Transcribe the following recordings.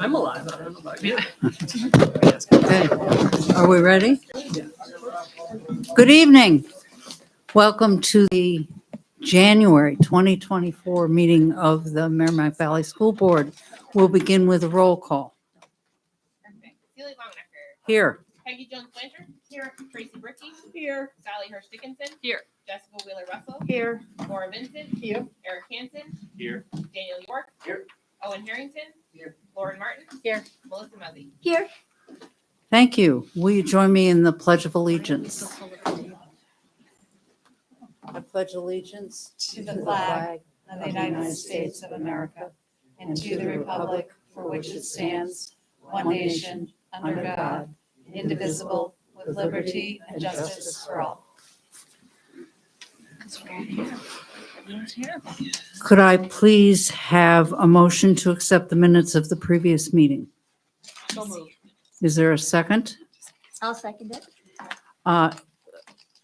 I'm alive. I don't know about you. Okay, are we ready? Good evening. Welcome to the January 2024 meeting of the Merrimack Valley School Board. We'll begin with a roll call. Perfect. Celia Bonnecker. Here. Peggy Jones Blanchard. Here. Tracy Bricky. Here. Sally Hirsch Dickinson. Here. Jessica Wheeler Russell. Here. Laura Vincent. Here. Eric Hansen. Here. Daniel York. Here. Owen Harrington. Here. Lauren Martin. Here. Melissa Muzzy. Here. Thank you. Will you join me in the Pledge of Allegiance? I pledge allegiance To the flag of the United States of America and to the republic for which it stands, one nation, under God, indivisible, with liberty and justice for all. Could I please have a motion to accept the minutes of the previous meeting? So moved. Is there a second? I'll second it.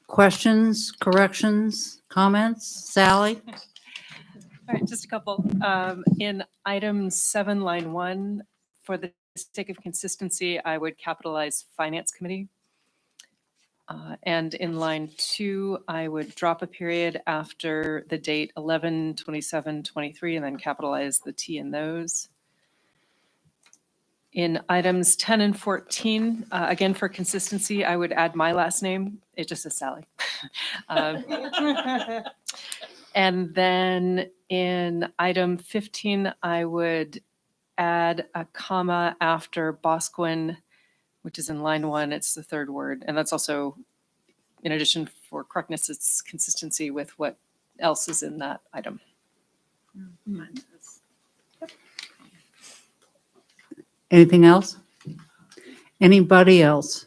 Questions, corrections, comments? Sally? All right, just a couple. In item 7, line 1, for the sake of consistency, I would capitalize Finance Committee. And in line 2, I would drop a period after the date 11/27/23 and then capitalize the T in those. In items 10 and 14, again, for consistency, I would add my last name. It just says Sally. And then in item 15, I would add a comma after Boscawen, which is in line 1. It's the third word. And that's also, in addition for correctness, it's consistency with what else is in that item. Anything else? Anybody else?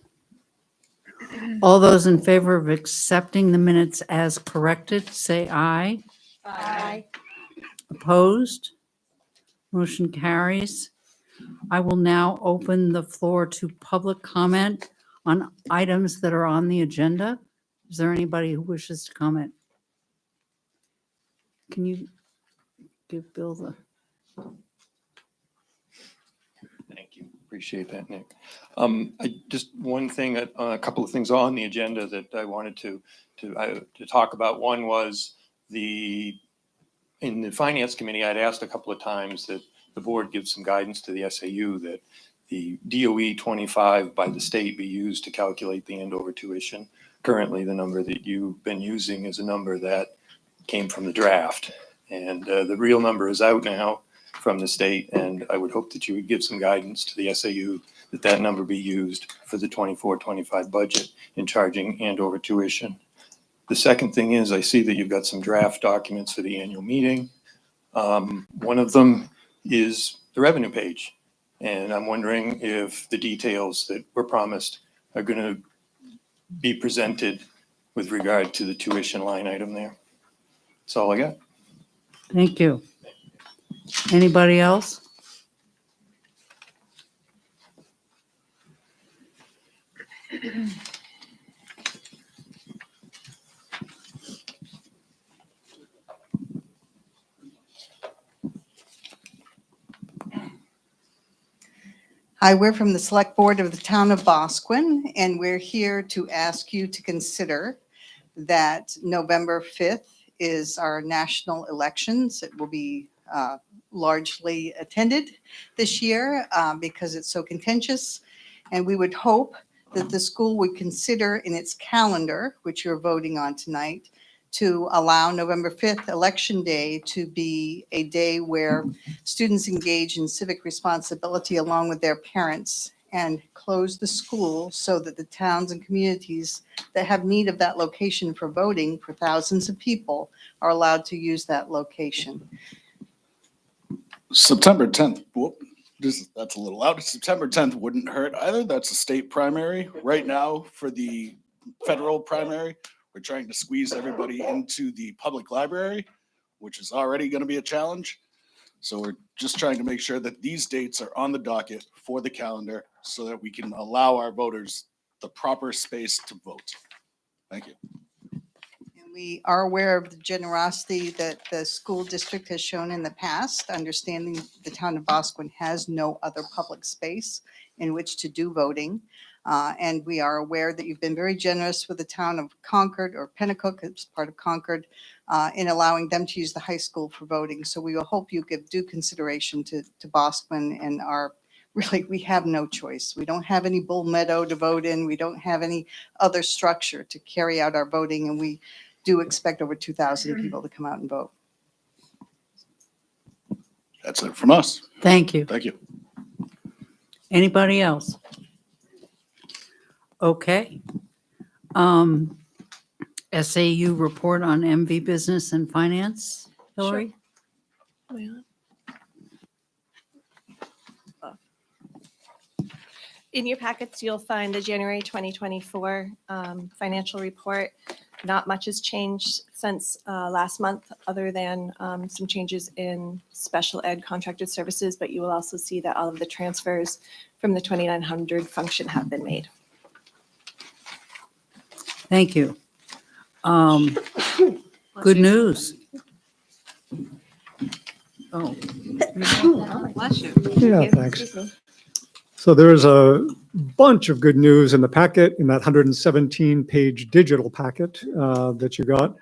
All those in favor of accepting the minutes as corrected, say aye. Aye. Opposed? Motion carries. I will now open the floor to public comment on items that are on the agenda. Is there anybody who wishes to comment? Can you give Bill the... Thank you. Appreciate that, Nick. Just one thing, a couple of things on the agenda that I wanted to talk about. One was in the Finance Committee, I'd asked a couple of times that the board give some guidance to the SAU that the DOE 25 by the state be used to calculate the Andover tuition. Currently, the number that you've been using is a number that came from the draft. And the real number is out now from the state, and I would hope that you would give some guidance to the SAU that that number be used for the 24-25 budget in charging Andover tuition. The second thing is I see that you've got some draft documents for the annual meeting. One of them is the revenue page, and I'm wondering if the details that were promised are going to be presented with regard to the tuition line item there. That's all I got. Thank you. Anybody else? Hi, we're from the Select Board of the Town of Boscawen, and we're here to ask you to consider that November 5th is our national elections. It will be largely attended this year because it's so contentious. And we would hope that the school would consider in its calendar, which you're voting on tonight, to allow November 5th, Election Day, to be a day where students engage in civic responsibility along with their parents and close the school so that the towns and communities that have need of that location for voting for thousands of people are allowed to use that location. September 10th, that's a little loud. September 10th wouldn't hurt either. That's a state primary. Right now, for the federal primary, we're trying to squeeze everybody into the public library, which is already going to be a challenge. So we're just trying to make sure that these dates are on the docket for the calendar so that we can allow our voters the proper space to vote. Thank you. And We are aware of the generosity that the school district has shown in the past, understanding the town of Bosquen has no other public space in which to do voting. And we are aware that you've been very generous with the town of Concord or Pennacook, it's part of Concord, in allowing them to use the high school for voting. So we will hope you give due consideration to Bosquen and really, we have no choice. We don't have any Bull Meadow to vote in. We don't have any other structure to carry out our voting, and we do expect over 2,000 people to come out and vote. That's it from us. Thank you. Thank you. Anybody else? Okay. SAU report on MV Business and Finance, Hillary? In your packets, you'll find the January 2024 financial report. Not much has changed since last month, other than some changes in special ed contracted services, but you will also see that all of the transfers from the 2900 function have been made. Thank you. Good news. Oh, Bless you. Yeah, thanks. So there is a bunch of good news in the packet, in that 117-page digital packet that you got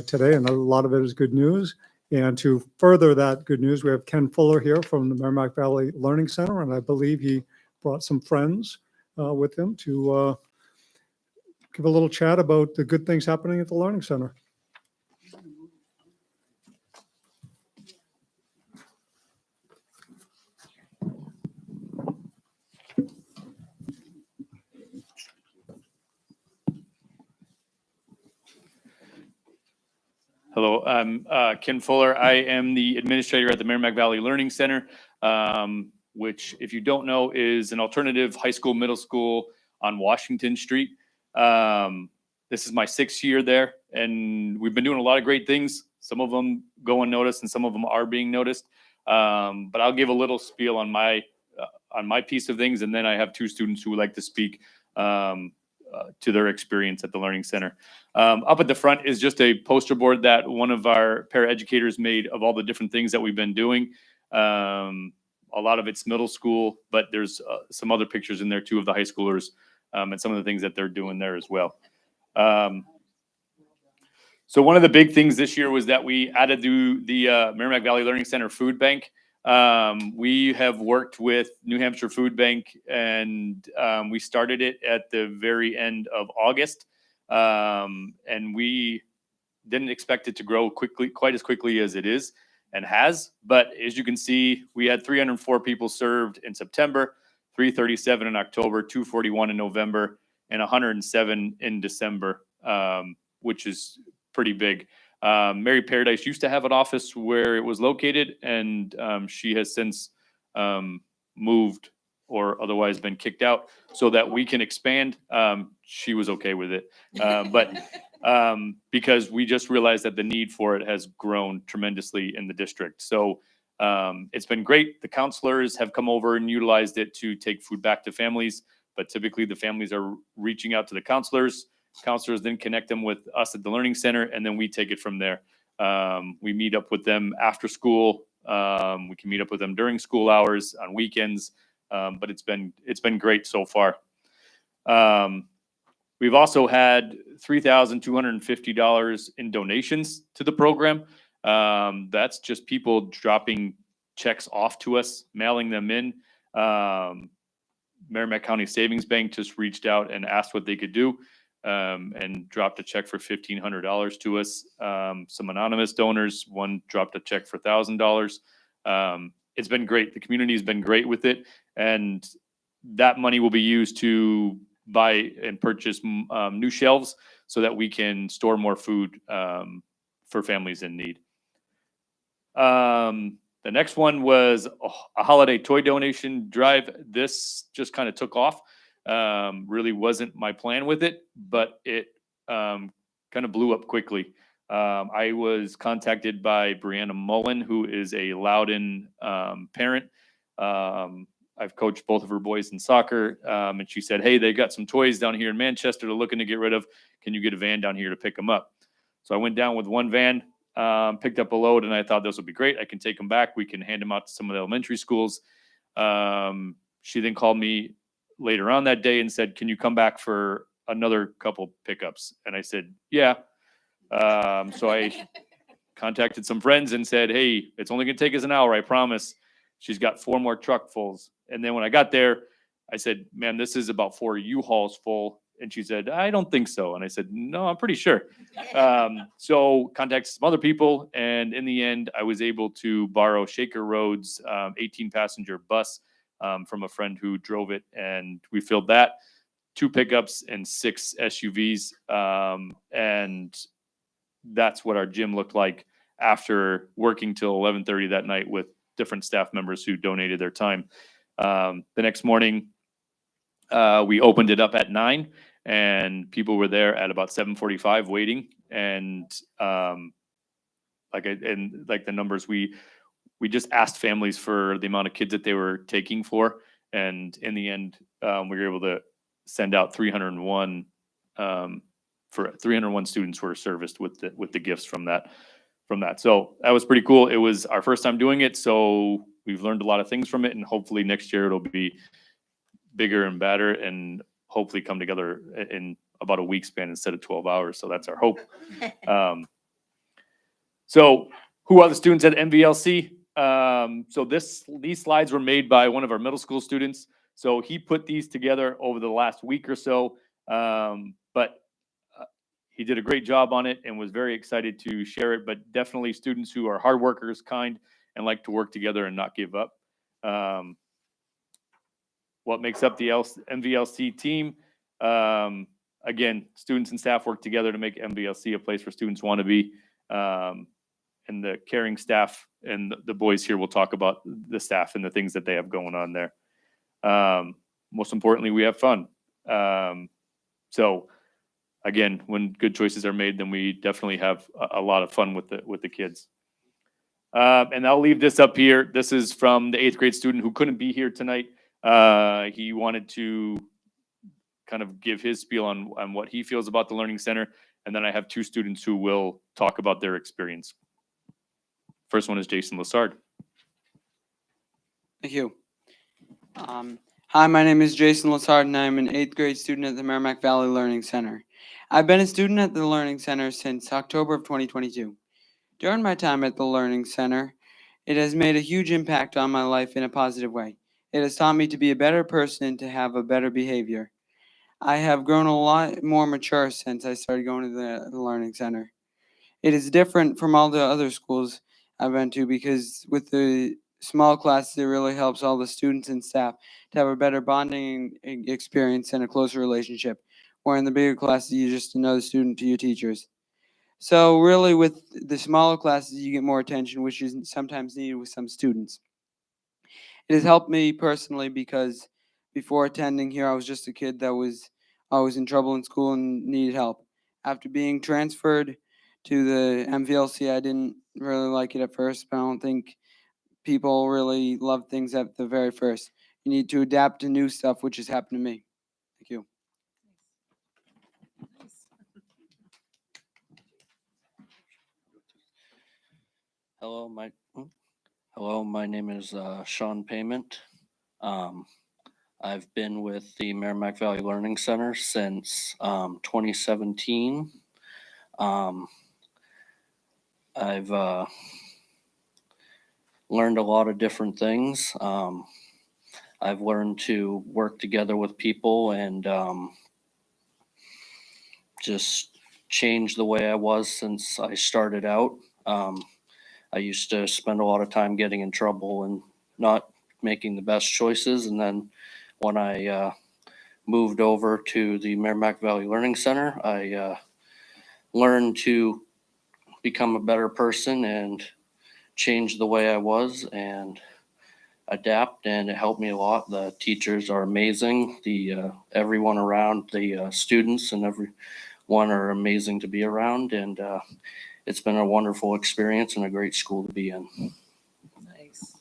today, and a lot of it is good news. And to further that good news, we have Ken Fuller here from the Merrimack Valley Learning Center, and I believe he brought some friends with him to give a little chat about the good things happening at the Learning Center. Hello, I'm Ken Fuller. I am the administrator at the Merrimack Valley Learning Center, which, if you don't know, is an alternative high school, middle school on Washington Street. This is my 6th year there, and we've been doing a lot of great things. Some of them go unnoticed, and some of them are being noticed. But I'll give a little spiel on my piece of things, and then I have 2 students who would like to speak to their experience at the Learning Center. Up at the front is just a poster board that one of our paraeducators made of all the different things that we've been doing. A lot of it's middle school, but there's some other pictures in there too of the high schoolers and some of the things that they're doing there as well. So one of the big things this year was that we added the Merrimack Valley Learning Center Food Bank. We have worked with New Hampshire Food Bank, and we started it at the very end of August. And we didn't expect it to grow quite as quickly as it is and has. But as you can see, we had 304 people served in September, 337 in October, 241 in November, and 107 in December, which is pretty big. Mary Paradise used to have an office where it was located, and she has since moved or otherwise been kicked out so that we can expand. She was okay with it, but because we just realized that the need for it has grown tremendously in the district. So it's been great. The counselors have come over and utilized it to take food back to families, but typically the families are reaching out to the counselors. Counselors then connect them with us at the Learning Center, and then we take it from there. We meet up with them after school. We can meet up with them during school hours, on weekends, but it's been great so far. We've also had $3,250 in donations to the program. That's just people dropping checks off to us, mailing them in. Merrimack County Savings Bank just reached out and asked what they could do. And dropped a check for $1,500 to us. Some anonymous donors, one dropped a check for $1,000. It's been great. The community has been great with it. And that money will be used to buy and purchase new shelves so that we can store more food for families in need. The next one was a holiday toy donation drive. This just kind of took off. Really wasn't my plan with it, but it kind of blew up quickly. I was contacted by Brianna Mullen, who is a Loudon parent. I've coached both of her boys in soccer, and she said, "Hey, they got some toys down here in Manchester they're looking to get rid of. Can you get a van down here to pick them up?" So I went down with one van, picked up a load, and I thought this would be great. I can take them back. We can hand them out to some of the elementary schools. She then called me later on that day and said, "Can you come back for another couple pickups?" And I said, "Yeah." So I contacted some friends and said, "Hey, it's only going to take us an hour, I promise." She's got 4 more truckfuls. And then when I got there, I said, "Ma'am, this is about 4 U-Hauls full." And she said, "I don't think so." And I said, "No, I'm pretty sure." So contacted some other people. And in the end, I was able to borrow Shaker Road's 18-passenger bus from a friend who drove it. And we filled that, 2 pickups and 6 SUVs. And that's what our gym looked like after working till 11:30 that night with different staff members who donated their time. The next morning, we opened it up at 9, and people were there at about 7:45 waiting. And like the numbers, we just asked families for the amount of kids that they were taking for, and in the end, we were able to send out 301. For 301 students were serviced with the gifts from that. So that was pretty cool. It was our first time doing it, so we've learned a lot of things from it, and hopefully next year it'll be bigger and better, and hopefully come together in about a week span instead of 12 hours. So that's our hope. So who are the students at MVLC? So these slides were made by one of our middle school students. So he put these together over the last week or so. But he did a great job on it and was very excited to share it. But definitely students who are hard workers, kind, and like to work together and not give up. What makes up the MVLC team? Again, students and staff work together to make MVLC a place where students want to be. And the caring staff and the boys here will talk about the staff and the things that they have going on there. Most importantly, we have fun. So again, when good choices are made, then we definitely have a lot of fun with the kids. And I'll leave this up here. This is from the 8th grade student who couldn't be here tonight. He wanted to kind of give his spiel on what he feels about the Learning Center. And then I have 2 students who will talk about their experience. First one is Jason Lassard. Thank you. Hi, my name is Jason Lassard, and I'm an 8th grade student at the Merrimack Valley Learning Center. I've been a student at the Learning Center since October of 2022. During my time at the Learning Center, it has made a huge impact on my life in a positive way. It has taught me to be a better person and to have a better behavior. I have grown a lot more mature since I started going to the Learning Center. It is different from all the other schools I've been to because with the small classes, it really helps all the students and staff to have a better bonding experience and a closer relationship. Where in the bigger classes, you're just another student to your teachers. So really with the smaller classes, you get more attention, which is sometimes needed with some students. It has helped me personally because before attending here, I was just a kid that was always in trouble in school and needed help. After being transferred to the MVLC, I didn't really like it at first, but I don't think people really love things at the very first. You need to adapt to new stuff, which has happened to me. Thank you. Hello, my name is Sean Payment. I've been with the Merrimack Valley Learning Center since 2017. I've learned a lot of different things. I've learned to work together with people and just change the way I was since I started out. I used to spend a lot of time getting in trouble and not making the best choices. And then when I moved over to the Merrimack Valley Learning Center, I learned to become a better person and change the way I was and adapt, and it helped me a lot. The teachers are amazing. Everyone around, the students and everyone are amazing to be around, and it's been a wonderful experience and a great school to be in. Nice.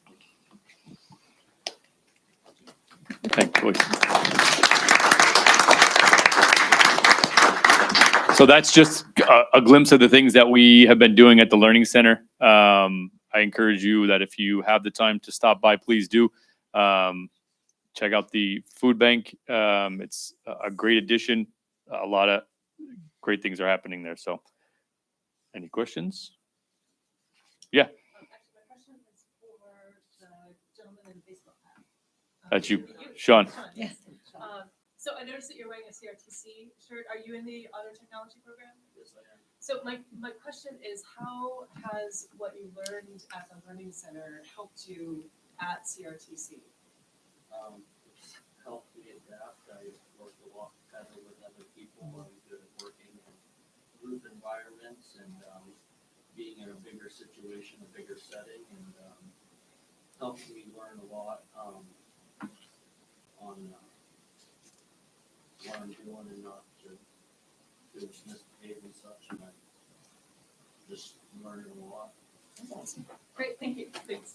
Thanks, boys. So that's just a glimpse of the things that we have been doing at the Learning Center. I encourage you that if you have the time to stop by, please do. Check out the food bank. It's a great addition. A lot of great things are happening there. So any questions? Yeah. Actually, my question is for the gentleman in the baseball hat. That's you, Sean. Yes. So I noticed that you're wearing a CRTC shirt. Are you in the auto technology program? Yes, I am. So my question is, how has what you learned at the Learning Center helped you at CRTC? It's helped me adapt. I work a lot better with other people. I'm good at working in group environments and being in a bigger situation, a bigger setting, and helps me learn a lot on what I'm doing and not to misbehave and such. And I just learning a lot. That's awesome. Great, thank you. Thanks.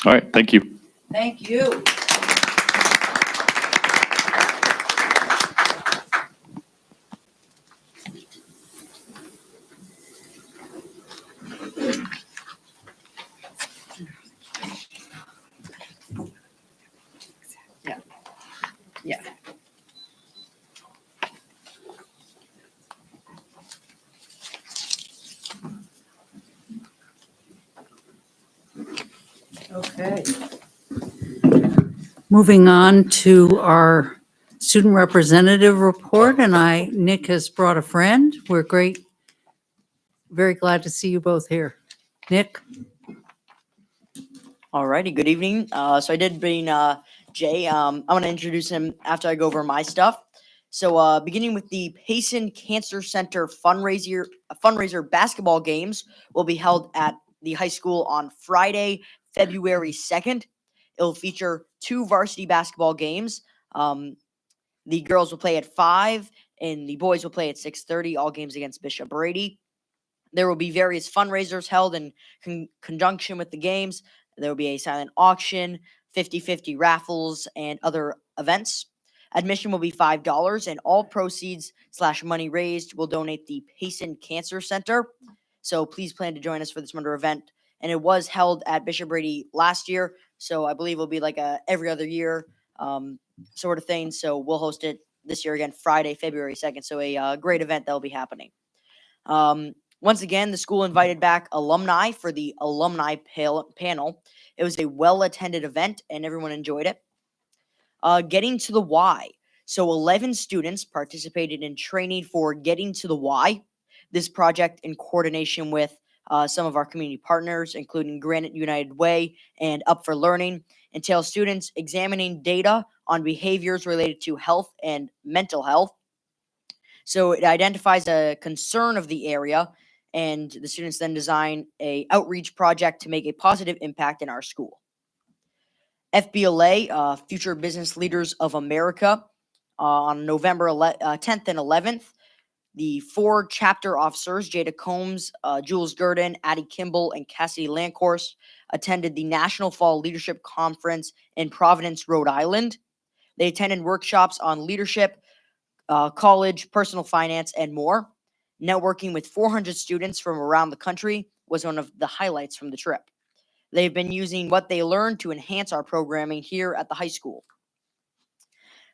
All right. Thank you. Thank you. Yeah. Okay. Moving on to our student representative report, and Nick has brought a friend. We're very glad to see you both here. Nick? Alrighty, good evening. So I did bring Jay. I'm going to introduce him after I go over my stuff. So beginning with the Payson Cancer Center fundraiser basketball games will be held at the high school on Friday, February 2nd. It'll feature 2 varsity basketball games. The girls will play at 5 and the boys will play at 6:30, all games against Bishop Brady. There will be various fundraisers held in conjunction with the games. There will be a silent auction, 50-50 raffles, and other events. Admission will be $5, and all proceeds / money raised will donate the Payson Cancer Center. So please plan to join us for this wonderful event. And it was held at Bishop Brady last year, so I believe it'll be like a every other year sort of thing. So we'll host it this year again, Friday, February 2nd. So a great event that will be happening. Once again, the school invited back alumni for the alumni panel. It was a well-attended event, and everyone enjoyed it. Getting to the Y. So 11 students participated in training for Getting to the Y. This project, in coordination with some of our community partners, including Granite United Way and Up for Learning, entails students examining data on behaviors related to health and mental health. So it identifies a concern of the area, and the students then design a outreach project to make a positive impact in our school. FBLA, Future Business Leaders of America, on November 10th and 11th, the 4 chapter officers, Jada Combs, Jules Gurdon, Addie Kimball, and Cassidy Landcourse, attended the National Fall Leadership Conference in Providence, Rhode Island. They attended workshops on leadership, college, personal finance, and more. Networking with 400 students from around the country was one of the highlights from the trip. They've been using what they learned to enhance our programming here at the high school.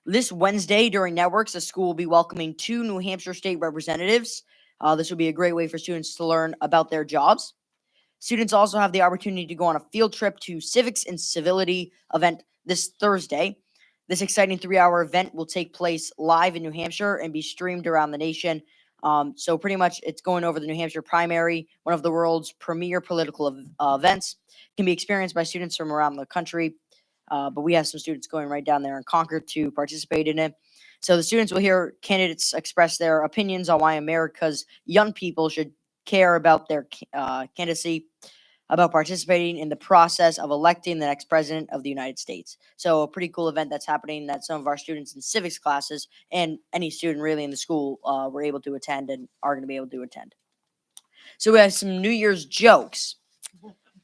This Wednesday during Networks, the school will be welcoming 2 New Hampshire state representatives. This will be a great way for students to learn about their jobs. Students also have the opportunity to go on a field trip to Civics and Civility event this Thursday. This exciting 3-hour event will take place live in New Hampshire and be streamed around the nation. So pretty much it's going over the New Hampshire primary, one of the world's premier political events. It can be experienced by students from around the country. But we have some students going right down there in Concord to participate in it. So the students will hear candidates express their opinions on why America's young people should care about their candidacy, about participating in the process of electing the next president of the United States. So a pretty cool event that's happening that some of our students in civics classes and any student really in the school were able to attend and are going to be able to attend. So we have some New Year's jokes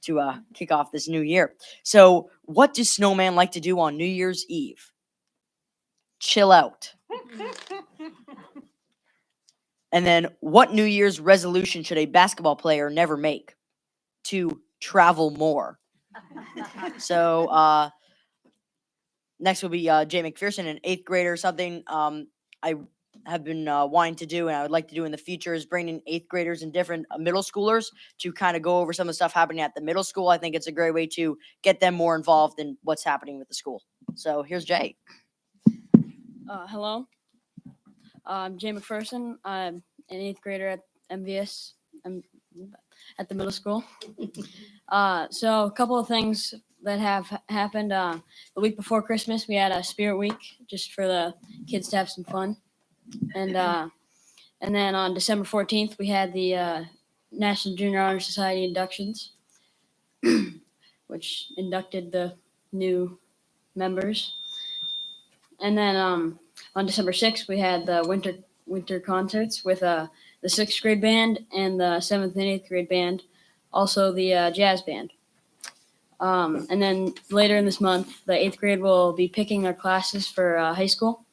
to kick off this new year. So what do snowmen like to do on New Year's Eve? Chill out. And then, what New Year's resolution should a basketball player never make? To travel more. So, next will be Jay McPherson, an 8th grader. Something I have been wanting to do and I would like to do in the future is bring in 8th graders and different middle schoolers to kind of go over some of the stuff happening at the middle school. I think it's a great way to get them more involved in what's happening with the school. So here's Jay. Hello, I'm Jay McPherson. I'm an 8th grader at MVS. I'm at the middle school. So a couple of things that have happened. The week before Christmas, we had a Spirit Week just for the kids to have some fun. And then on December 14th, we had the National Junior Honor Society inductions, which inducted the new members. And then on December 6th, we had the winter concerts with the 6th grade band and the 7th and 8th grade band, also the jazz band. And then later in this month, the 8th grade will be picking their classes for high school.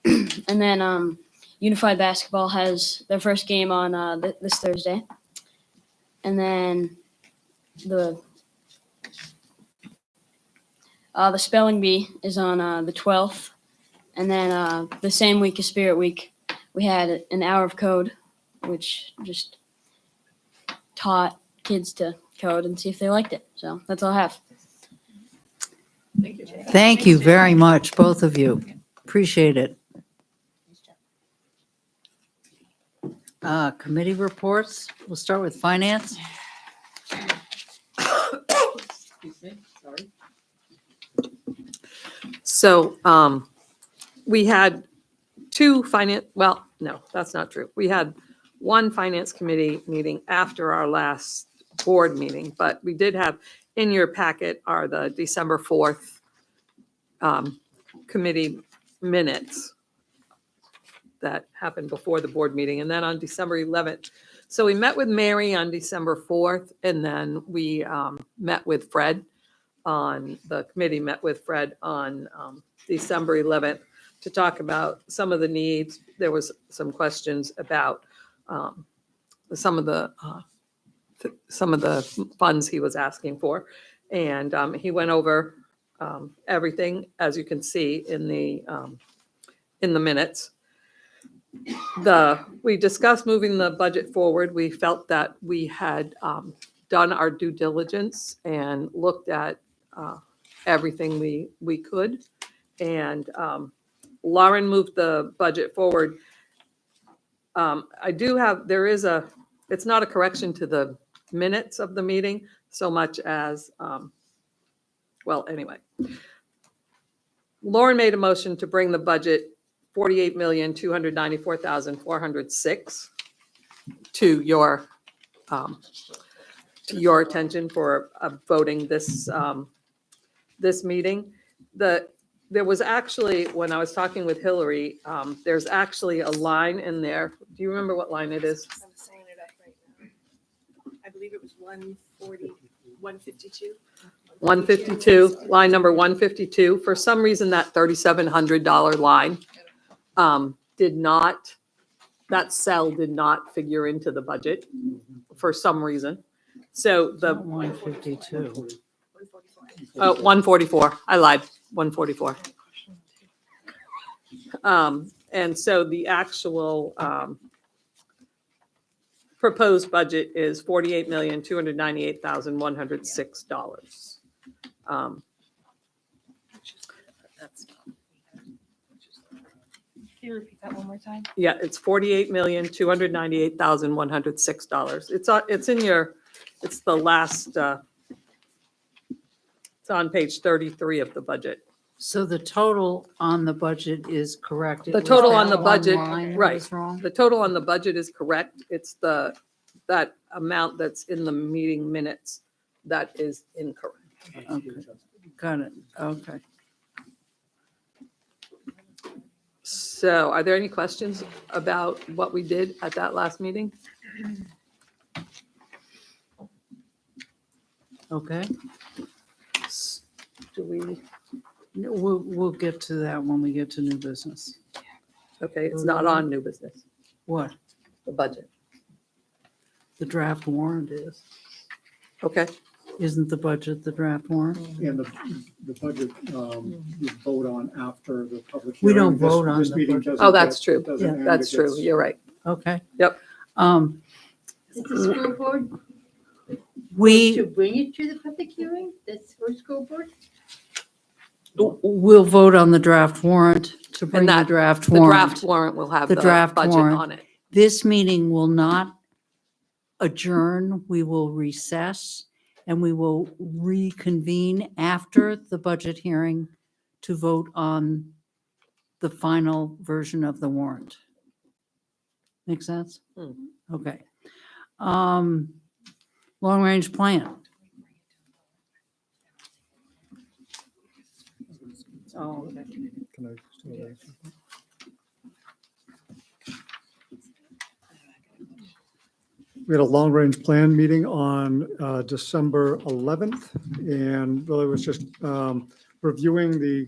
And then Unified Basketball has their first game on this Thursday. And then the spelling bee is on the 12th. And then the same week as Spirit Week, we had an hour of code, which just taught kids to code and see if they liked it. So that's all I have. Thank you, Jay. Thank you very much, both of you. Appreciate it. Committee reports. We'll start with finance. Excuse me, sorry. So we had two finance, well, no, that's not true. We had one finance committee meeting after our last board meeting, but we did have in your packet are the December 4th committee minutes that happened before the board meeting. And then on December 11th, so we met with Mary on December 4th, and then we met with Fred the committee met with Fred on December 11th to talk about some of the needs. There was some questions about some of the funds he was asking for. And he went over everything, as you can see in the minutes. We discussed moving the budget forward. We felt that we had done our due diligence and looked at everything we could. And Lauren moved the budget forward. It's not a correction to the minutes of the meeting so much as, anyway. Lauren made a motion to bring the budget $48,294,406 to your attention for voting this meeting. There was actually, when I was talking with Hillary, there's actually a line in there. Do you remember what line it is? I'm saying it up right now. I believe it was 152. 152, line number 152. For some reason, that $3,700 line that cell did not figure into the budget for some reason. So the 152. 144. I lied. 144. And so the actual proposed budget is $48,298,106. Can you repeat that one more time? Yeah, it's $48,298,106. It's in your, it's the last, it's on page 33 of the budget. So the total on the budget is correct. It The was total that on the one budget, line that right. was wrong? The total on the budget is correct. It's that amount that's in the meeting minutes that is incorrect. Okay, got it. Okay. So are there any questions about what we did at that last meeting? Okay. Do we? We'll get to that when we get to new business. Okay, it's not on new business, What? the budget. The draft warrant is. Okay, Isn't the budget the draft warrant? And the budget, you vote on after the public We hearing. don't vote on This the meeting budget. doesn't oh, that's get- true. doesn't Yeah, end, That's it true. gets- You're right. Okay. Yep. Is the school board We to bring it to the public hearing, the first school board? will vote on the draft warrant to bring the that- draft The warrant. draft warrant will have The the draft budget warrant. on it. This meeting will not adjourn. We will recess and we will reconvene after the budget hearing to vote on the final version of the warrant. Make sense? Hmm. Okay. Long-range plan. Oh, okay. Can I still raise it? We had a long-range plan meeting on December 11th, and really was just reviewing the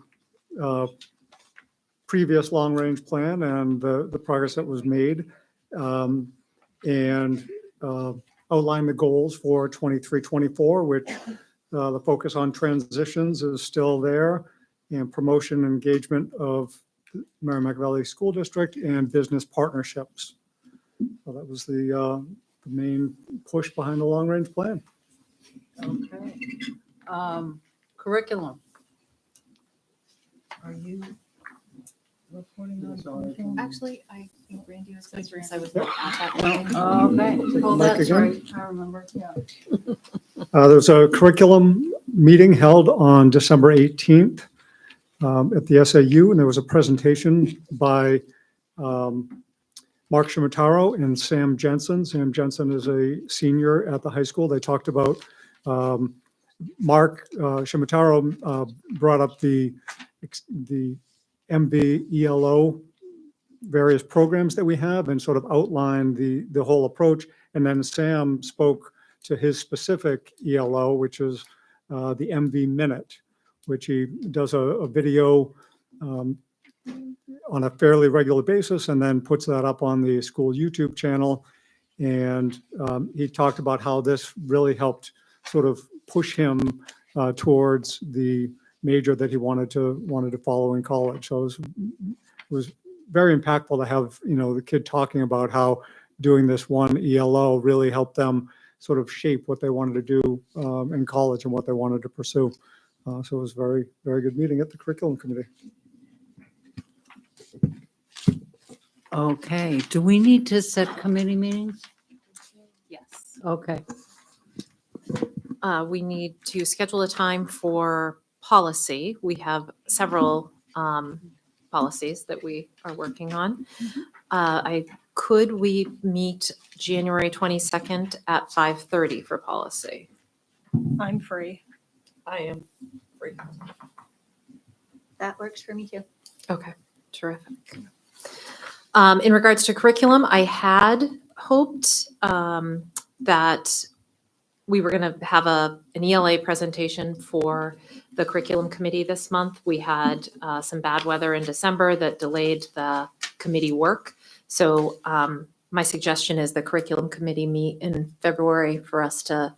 previous long-range plan and the progress that was made, and outline the goals for 23-24, which the focus on transitions is still there, and promotion and engagement of Merrimack Valley School District and business partnerships. So that was the main push behind the long-range plan. Okay. Curriculum. Are you reporting on anything? Actually, I think Randy was going to, I was not at that meeting. Okay. Oh, Mic that's again? right. I remember. Yeah. There was a curriculum meeting held on December 18th at the SAU, and there was a presentation by Mark Shimataro and Sam Jensen. Sam Jensen is a senior at the high school. They talked about, Mark Shimataro brought up the MVELO various programs that we have and sort of outlined the whole approach. And then Sam spoke to his specific ELO, which is the MV Minute, which he does a video on a fairly regular basis and then puts that up on the school YouTube channel. And he talked about how this really helped sort of push him towards the major that he wanted to follow in college. So it was very impactful to have, the kid talking about how doing this one ELO really helped them sort of shape what they wanted to do in college and what they wanted to pursue. So it was a very, very good meeting at the curriculum committee. Okay. Do we need to set committee meetings? Yes. Okay. We need to schedule a time for policy. We have several policies that we are working on. Could we meet January 22nd at 5:30 for policy? I'm free. I am free. That works for me too. Okay, terrific. In regards to curriculum, I had hoped that we were going to have an ELA presentation for the curriculum committee this month. We had some bad weather in December that delayed the committee work. So my suggestion is the curriculum committee meet in February for us to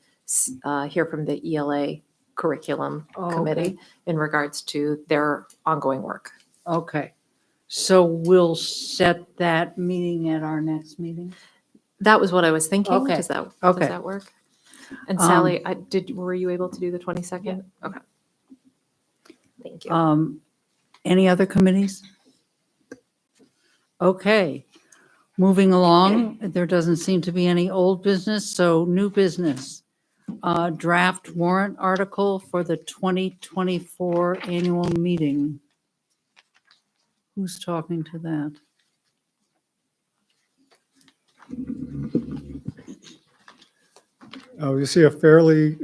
hear from the ELA curriculum committee in regards to their ongoing work. Okay. So we'll set that meeting at our next meeting? That was what I was thinking. Okay. Does that Okay. work? And Sally, were you able to do the 22nd? Okay. Thank you. Any other committees? Okay. Moving along, there doesn't seem to be any old business, so new business. Draft warrant article for the 2024 annual meeting. Who's talking to that? You see a fairly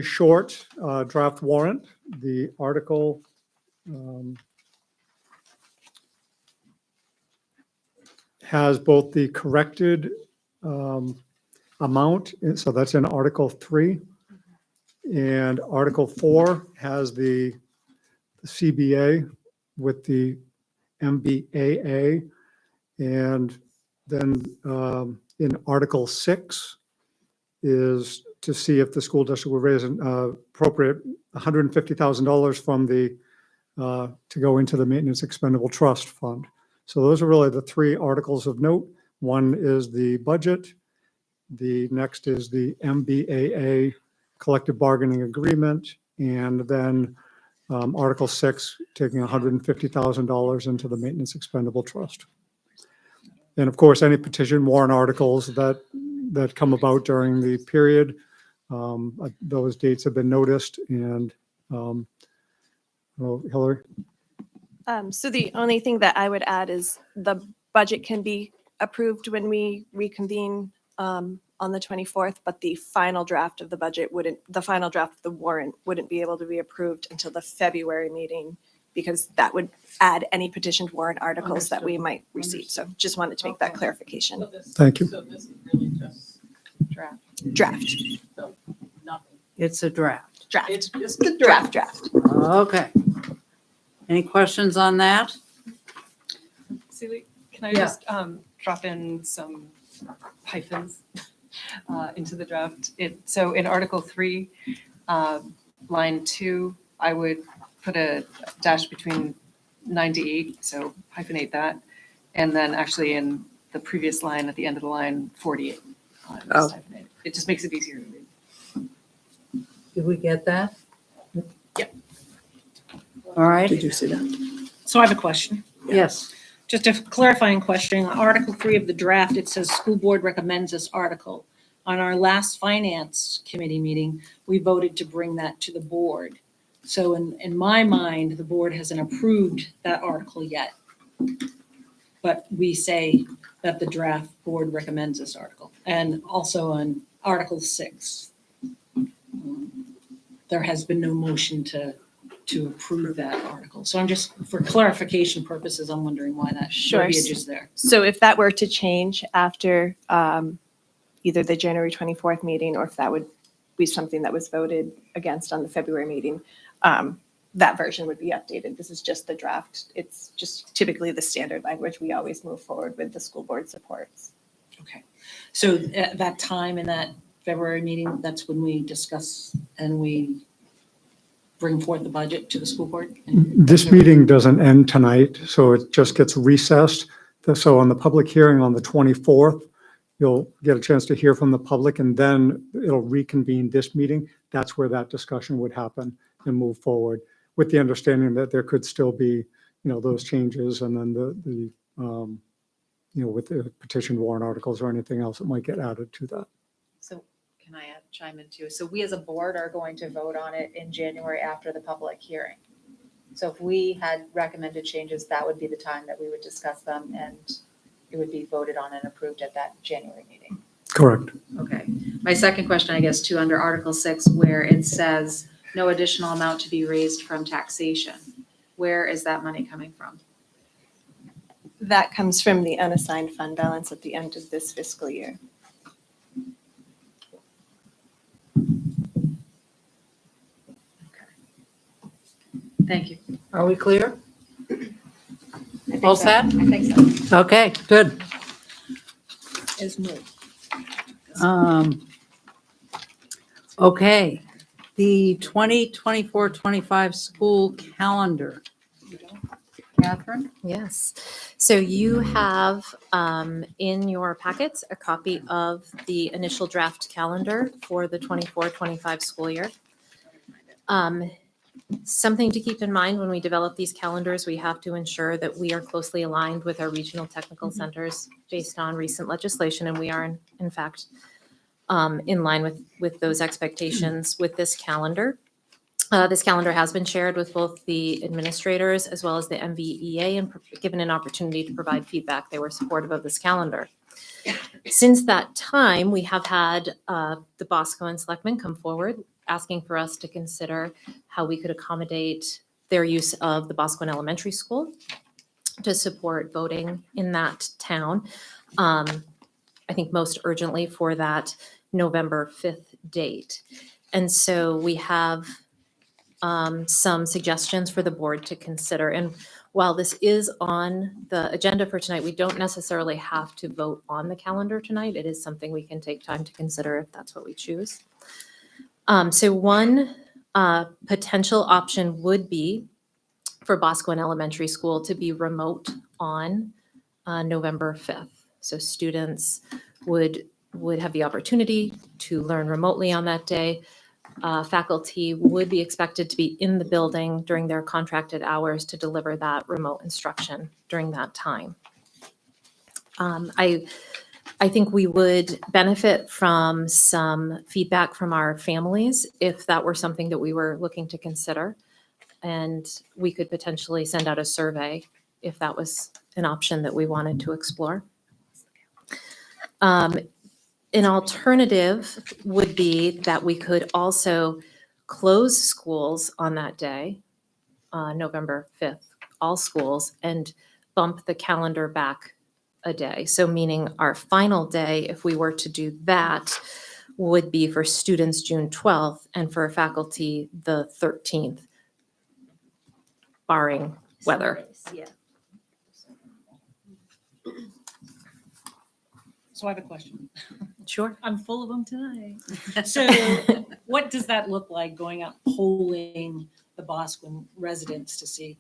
short draft warrant. The article has both the corrected amount, so that's in Article 3, and Article 4 has the CBA with the MVAA. And then in Article 6 is to see if the school district will raise an appropriate $150,000 from the, to go into the Maintenance Expendable Trust Fund. So those are really the three articles of note. One is the budget. The next is the MBAA collective bargaining agreement. And then Article 6, taking $150,000 into the Maintenance Expendable Trust. And of course, any petition warrant articles that come about during the period, those dates have been noticed. And well, Hillary? So the only thing that I would add is the budget can be approved when we reconvene on the 24th, but the final draft of the budget the final draft of the warrant wouldn't be able to be approved until the February meeting, because that would add any petitioned warrant articles that we might receive. So just wanted to make that clarification. Thank you. So this is really just Draft. so nothing. It's a draft. Draft. It's just the Draft. Okay. Any questions on that? Celie, can I Yeah. just drop in some hyphens into the draft? So in Article 3, line 2, I would put a dash between 98, so hyphenate that. And then actually in the previous line, at the end of the line, 48. Just hyphenate it. It just makes it easier to read. Did we get that? Yeah. All right. Did you see that? So I have a question. Yes. Just a clarifying question. Article 3 of the draft, it says school board recommends this article. On our last finance committee meeting, we voted to bring that to the board. So in my mind, the board hasn't approved that article yet. But we say that the draft board recommends this article. And also on Article 6, there has been no motion to approve that article. So I'm just, for clarification purposes, I'm wondering why that Sure. verbiage is there. So if that were to change after either the January 24th meeting, or if that would be something that was voted against on the February meeting, that version would be updated. This is just the draft. It's just typically the standard language we always move forward with the school board supports. Okay. So at that time in that February meeting, that's when we discuss and we bring forth the budget to the school board? This meeting doesn't end tonight, so it just gets recessed. So on the public hearing on the 24th, you'll get a chance to hear from the public, and then it'll reconvene this meeting. That's where that discussion would happen and move forward, with the understanding that there could still be, those changes, and then the with the petition warrant articles or anything else that might get added to that. So can I chime in too? So we as a board are going to vote on it in January after the public hearing. So if we had recommended changes, that would be the time that we would discuss them, and it would be voted on and approved at that January meeting. Correct. Okay. My second question, I guess, too, under Article 6, where it says no additional amount to be raised from taxation. Where is that money coming from? That comes from the unassigned fund balance at the end of this fiscal year. Thank you. Are we clear? I think All so. set? I think so. Okay, good. Is moved. Okay, the 2024-25 school calendar. Catherine? Yes. So you have in your packets a copy of the initial draft calendar for the 24-25 school year. Something to keep in mind when we develop these calendars, we have to ensure that we are closely aligned with our regional technical centers based on recent legislation, and we are in fact in line with those expectations with this calendar. This calendar has been shared with both the administrators as well as the MVEA and given an opportunity to provide feedback. They were supportive of this calendar. Since that time, we have had the Boscawen selectmen come forward asking for us to consider how we could accommodate their use of the Boscawen Elementary School to support voting in that town. I think most urgently for that November 5th date. And so we have some suggestions for the board to consider. And while this is on the agenda for tonight, we don't necessarily have to vote on the calendar tonight. It is something we can take time to consider if that's what we choose. So one potential option would be for Boscawen Elementary School to be remote on November 5th. So students would have the opportunity to learn remotely on that day. Faculty would be expected to be in the building during their contracted hours to deliver that remote instruction during that time. I think we would benefit from some feedback from our families if that were something that we were looking to consider. And we could potentially send out a survey if that was an option that we wanted to explore. An alternative would be that we could also close schools on that day, November 5th, all schools, and bump the calendar back a day. So meaning our final day, if we were to do that, would be for students June 12th and for faculty the 13th, barring weather. Yeah. So I have a question. Sure. I'm full of them tonight. So what does that look like going out polling the Boscawen residents to see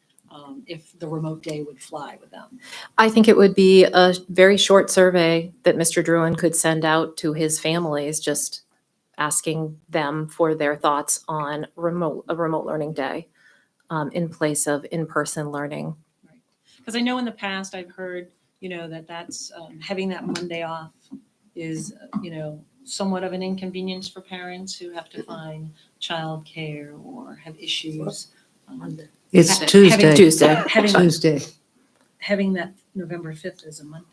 if the remote day would fly with them? I think it would be a very short survey that Mr. Druin could send out to his families, just asking them for their thoughts on a remote learning day in place of in-person learning. Because I know in the past I've heard, that's having that Monday off is, somewhat of an inconvenience for parents who have to find childcare or have issues. It's Having- Tuesday. having- Tuesday. Having that November 5th as a Monday.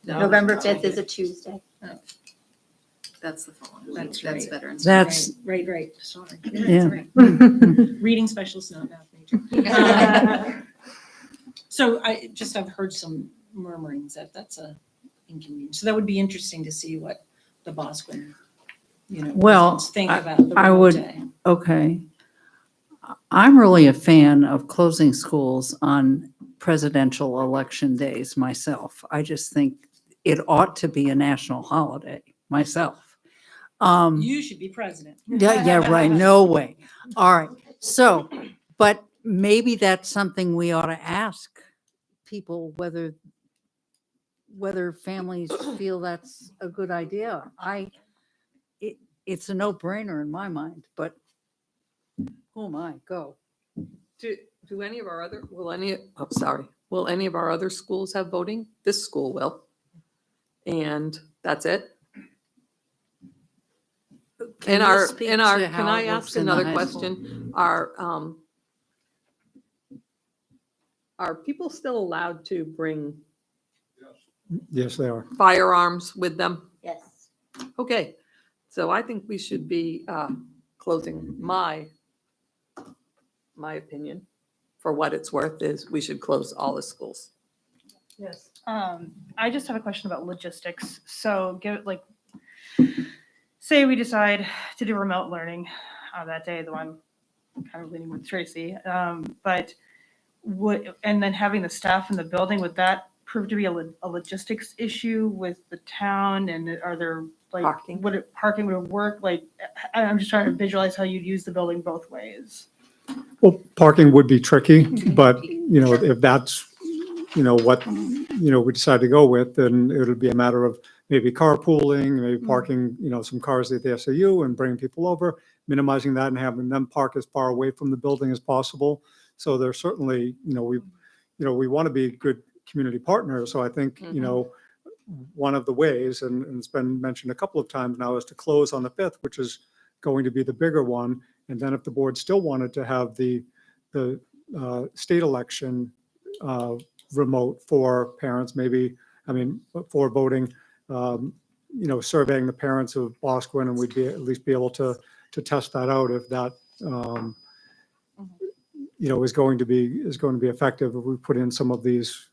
November 5th is a Tuesday. Oh, That's the following week. That's That's right. Veterans. That's- Right, sorry. Yeah. That's right. Reading specialist, not math major. So I've heard some murmurings that that's a inconvenience. So that would be interesting to see what the Boscawen, Well, residents think about the I remote would, day. okay. I'm really a fan of closing schools on presidential election days myself. I just think it ought to be a national holiday myself. You should be president. Yeah, right. No way. All right. So, but maybe that's something we ought to ask people whether families feel that's a good idea. It's a no-brainer in my mind, but who am I? Go. Do any of our other, will any of our other schools have voting? This school will. And that's it? Can And you speak to can how I it ask works in the another high school? question? Are people still allowed to bring Yes, they are. firearms with them? Yes. Okay, so I think we should be closing my opinion, for what it's worth, is we should close all the schools. Yes. I just have a question about logistics. So say we decide to do remote learning that day, though I'm kind of leaning with Tracy. But and then having the staff in the building, would that prove to be a logistics issue with the town? And are there Parking. Parking would work? I'm just trying to visualize how you'd use the building both ways. Well, parking would be tricky, but, if that's, what, we decide to go with, then it'll be a matter of maybe carpooling, maybe parking, some cars at the SAU and bringing people over, minimizing that and having them park as far away from the building as possible. So there's certainly, we want to be good community partners. So I think, one of the ways, and it's been mentioned a couple of times now, is to close on the 5th, which is going to be the bigger one. And then if the board still wanted to have the state election remote for parents, for voting, surveying the parents of Boscawen, and we'd at least be able to test that out if that, is going to be effective if we put in some of these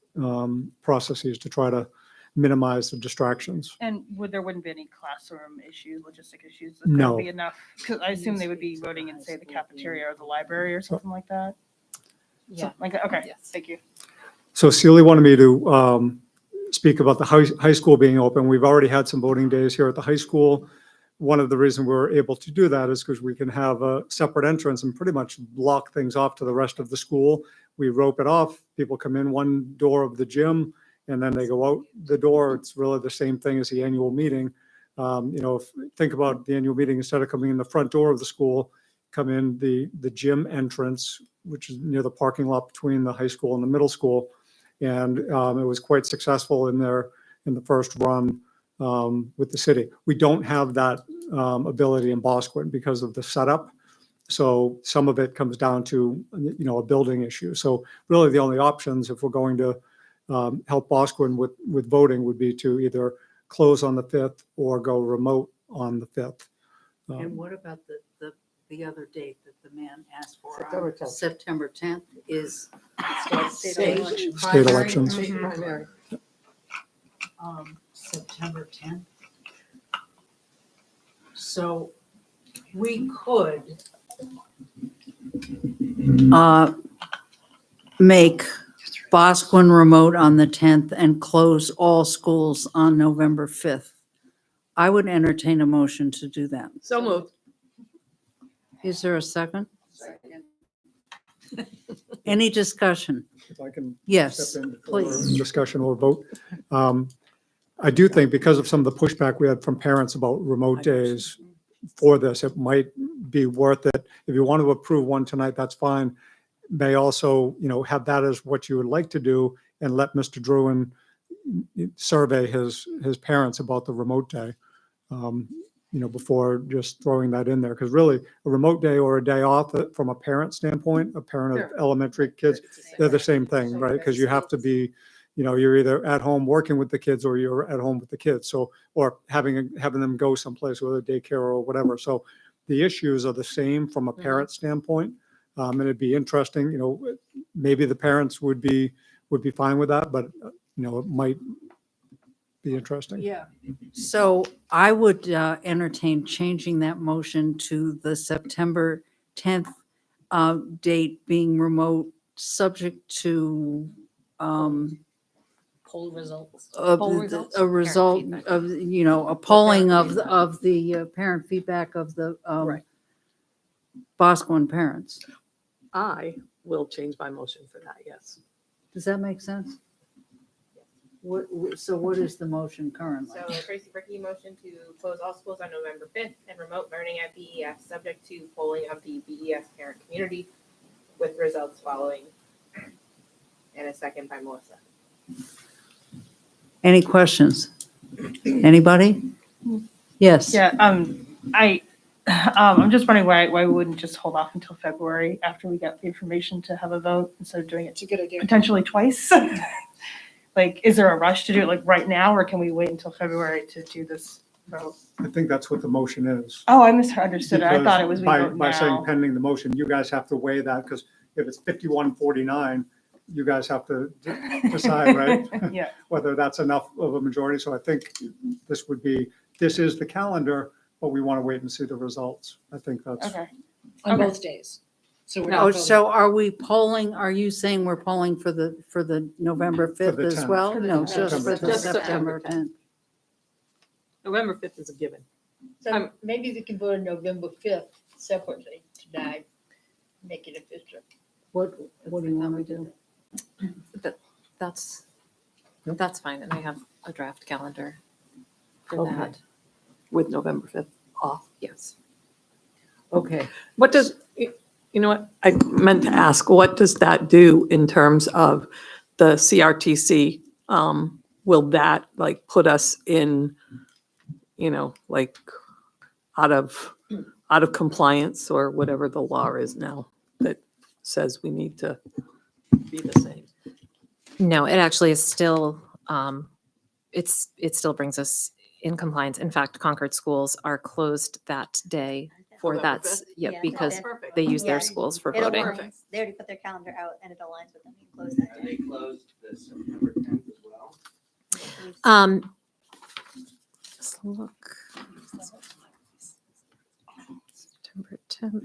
processes to try to minimize the distractions. And there wouldn't be any classroom issues, logistic issues? No. There'd be enough, because I assume they would be voting in, say, the cafeteria or the library or something like that? Yeah. Like, that. Okay, Yes. thank you. So Celia wanted me to speak about the high school being open. We've already had some voting days here at the high school. One of the reasons we're able to do that is because we can have a separate entrance and pretty much block things off to the rest of the school. We rope it off. People come in one door of the gym and then they go out the door. It's really the same thing as the annual meeting. Think about the annual meeting, instead of coming in the front door of the school, come in the gym entrance, which is near the parking lot between the high school and the middle school. And it was quite successful in the first run with the city. We don't have that ability in Bosquen because of the setup. So some of it comes down to, a building issue. So really the only options, if we're going to help Bosquen with voting, would be to either close on the 5th or go remote on the 5th. And what about the other date that the man asked for? September 10th. September 10th is State primary? elections. State primary. September 10th. So we could make Bosquen remote on the 10th and close all schools on November 5th. I would entertain a motion to do that. So moved. Is there a second? Any discussion? If I can Yes, step in for please. discussion or vote. I do think because of some of the pushback we had from parents about remote days for this, it might be worth it. If you want to approve one tonight, that's fine. May also, have that as what you would like to do and let Mr. Druin survey his parents about the remote day, before just throwing that in there. Because really, a remote day or a day off from a parent standpoint, a parent of elementary kids, they're the same thing, right? Because you have to be, you're either at home working with the kids or you're at home with the kids. So, or having them go someplace, whether daycare or whatever. So the issues are the same from a parent standpoint. And it'd be interesting, maybe the parents would be fine with that, but, it might be interesting. Yeah. So I would entertain changing that motion to the September 10th date being remote, subject to Poll results. a result of, a polling of the parent feedback of the Bosquen parents. I will change my motion for that, yes. Does that make sense? So what is the motion currently? So Tracy Bricky motion to close all schools on November 5th and remote learning at BES, subject to polling of the BES parent community with results following. And a second by Melissa. Any questions? Anybody? Yes. Yeah, I'm just wondering why we wouldn't just hold off until February after we get the information to have a vote instead of doing it potentially twice? Like, is there a rush to do it like right now, or can we wait until February to do this vote? I think that's what the motion is. Oh, I misunderstood it. I thought it was we vote By saying now. pending the motion, you guys have to weigh that, because if it's 51-49, you guys have to decide, right? Yeah. Whether that's enough of a majority. So I think this is the calendar, but we want to wait and see the results. I think that's. Okay. On Okay. both days. So we're Oh, not voting. so are we polling, are you saying we're polling for the November 5th the as 10th. well? For the No, 10th. just for the Just September 10th. November 5th is a given. So maybe we can vote on November 5th separately tonight, make it official. What do you want to do? That's Yep. that's fine, and I have a draft calendar for Okay. that. With November 5th off. Yes. Okay. What does, you know what, I meant to ask, what does that do in terms of the CRTC? Will that like put us in, like out of compliance or whatever the law is now that says we need to be the same? No, it actually is still, it still brings us in compliance. In fact, Concord schools are closed that day for November that, 5th? yeah, Yeah, because Perfect. they use their Yeah, schools for It'll voting. work. They already put their calendar out and it aligns with them. You can close that day. They closed the September 10th as well. Let's look. September 10th.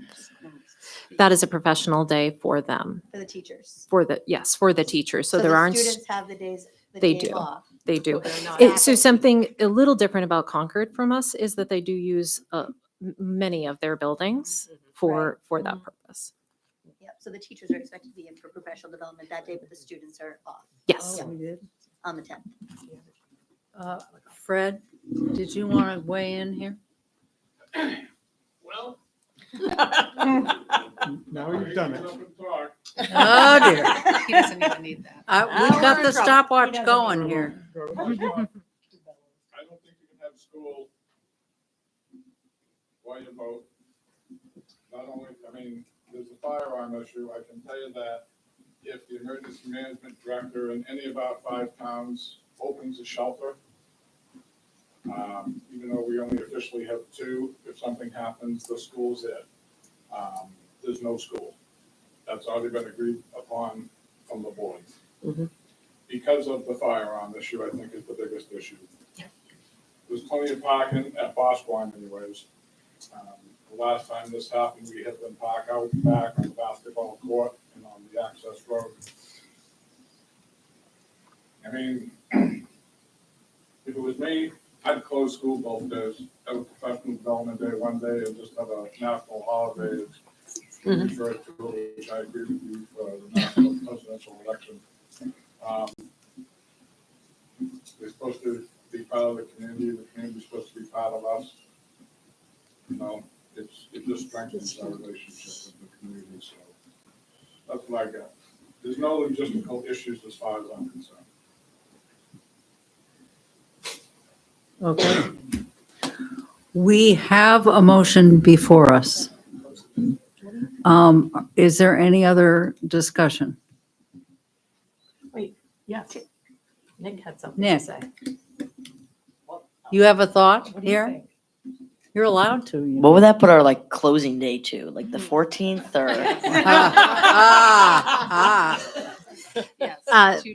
That is a professional day for them, For the teachers. for the teachers. So there the aren't. Students have the days They days do. off. They do. But they're not- So something a little different about Concord from us is that they do use many of their buildings for that purpose. Yep, so the teachers are expected to be in for professional development that day, but the students are off. Yes. Yep, on the 10th. Fred, did you want to weigh in here? Well. Now you've done it. Oh, dear. He doesn't even need that. We've got the stopwatch going here. I don't think you can have school while you vote. Not only, I mean, there's a firearm issue. I can tell you that if the emergency management director in any of our 5 towns opens a shelter, even though we only officially have 2, if something happens, the school's in. There's no school. That's already been agreed upon from the board. Because of the firearm issue, I think is the biggest issue. There's plenty of parking at Bosquen anyways. The last time this happened, we had them park out back on the basketball court and on the access road. I mean, if it was me, I'd close school both days, have a professional development day one day and just have a national holiday. Refer to it, which I agree with you for the national presidential election. We're supposed to be part of the community's supposed to be part of us. You know, it just strengthens our relationship with the community, so that's what I got. There's no logistical issues as far as I'm concerned. Okay. We have a motion before us. Is there any other discussion? Wait, yes. Nick had something Nick. to say. You have a thought What do you here? think? You're allowed to. What would that put our like closing day to? Like the 14th or?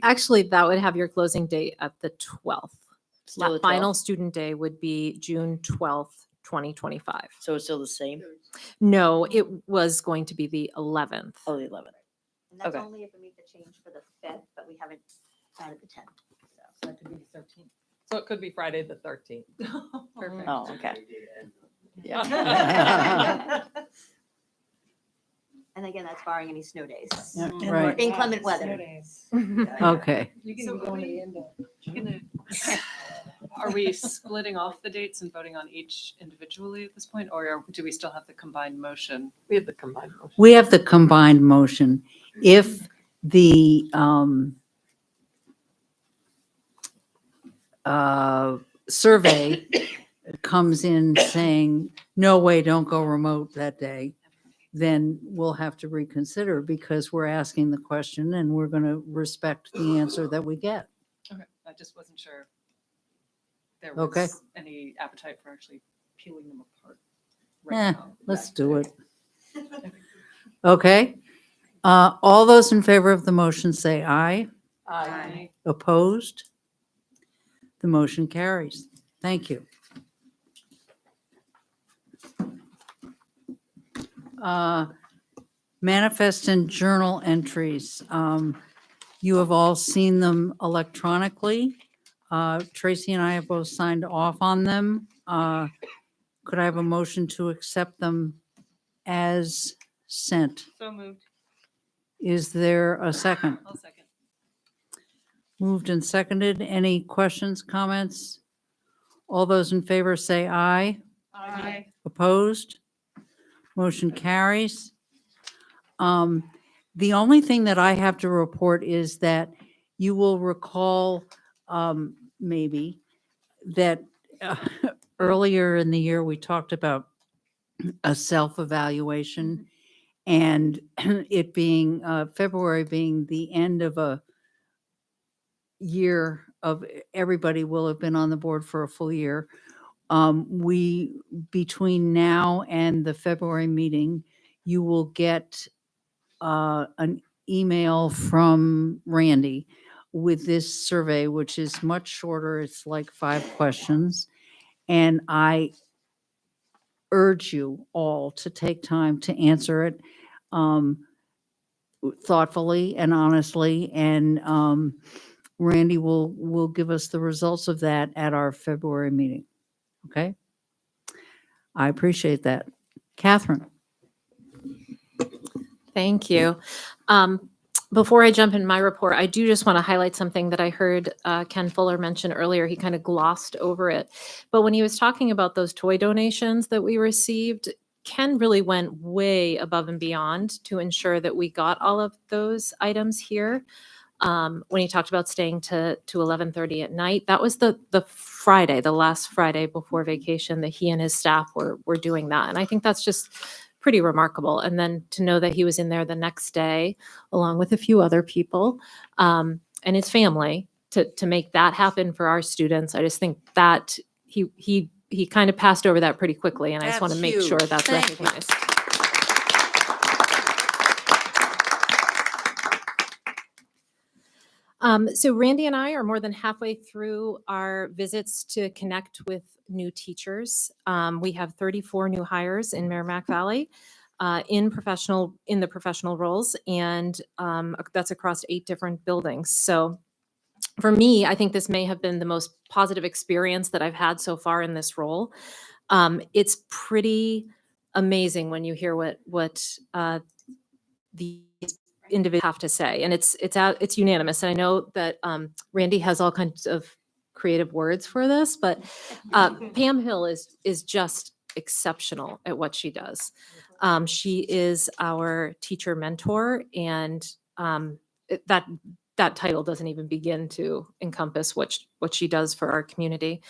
Actually, that would have your closing date at the 12th. Still the That final 12th? student day would be June 12th, 2025. So it's still the same? No, it was going to be the 11th. Oh, the 11th. And that's Okay. only if we make the change for the 5th, but we haven't added the 10th. So that could be the 13th. So it could be Friday, the 13th. Perfect. Oh, okay. Yeah. And again, that's barring any snow days. Yeah, Or right. inclement weather. Okay. You can go to the end of. Are we splitting off the dates and voting on each individually at this point, or do we still have the combined motion? We have the combined motion. We have the combined motion. If the survey comes in saying, no way, don't go remote that day, then we'll have to reconsider because we're asking the question and we're going to respect the answer that we get. Okay, I just wasn't sure if there Okay. was any appetite for actually peeling them apart. Eh, now. let's do it. Okay. All those in favor of the motion say aye. Aye. Opposed? The motion carries. Thank you. Manifest and journal entries. You have all seen them electronically. Tracy and I have both signed off on them. Could I have a motion to accept them as sent? So moved. Is there a second? I'll second. Moved and seconded. Any questions, comments? All those in favor say aye. Aye. Opposed? Motion carries. The only thing that I have to report is that you will recall, maybe, that earlier in the year, we talked about a self-evaluation and it being, February being the end of a year of, everybody will have been on the board for a full year. We, between now and the February meeting, you will get an email from Randy with this survey, which is much shorter. It's like 5 questions. And I urge you all to take time to answer it thoughtfully and honestly. And Randy will give us the results of that at our February meeting. Okay? I appreciate that. Catherine. Thank you. Before I jump in my report, I do just want to highlight something that I heard Ken Fuller mention earlier. He kind of glossed over it. But when he was talking about those toy donations that we received, Ken really went way above and beyond to ensure that we got all of those items here. When he talked about staying to 11:30 at night, that was the Friday, the last Friday before vacation, that he and his staff were doing that. And I think that's just pretty remarkable. And then to know that he was in there the next day, along with a few other people, and his family, to make that happen for our students, I just think that he kind of passed over that pretty quickly. And I just want to make sure that's recognized. So Randy and I are more than halfway through our visits to connect with new teachers. We have 34 new hires in Merrimack Valley in the professional roles, and that's across 8 different buildings. So for me, I think this may have been the most positive experience that I've had so far in this role. It's pretty amazing when you hear what these individuals have to say, and it's unanimous. And I know that Randy has all kinds of creative words for this, but Pam Hill is just exceptional at what she does. She is our teacher mentor, and that title doesn't even begin to encompass what she does for our community.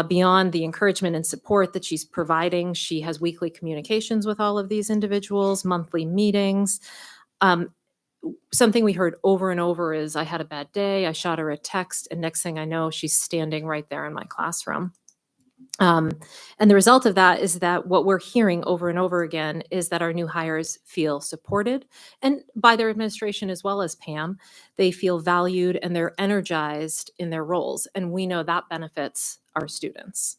Beyond the encouragement and support that she's providing, she has weekly communications with all of these individuals, monthly meetings. Something we heard over and over is, I had a bad day, I shot her a text, and next thing I know, she's standing right there in my classroom. And the result of that is that what we're hearing over and over again is that our new hires feel supported, and by their administration as well as Pam. They feel valued and they're energized in their roles, and we know that benefits our students.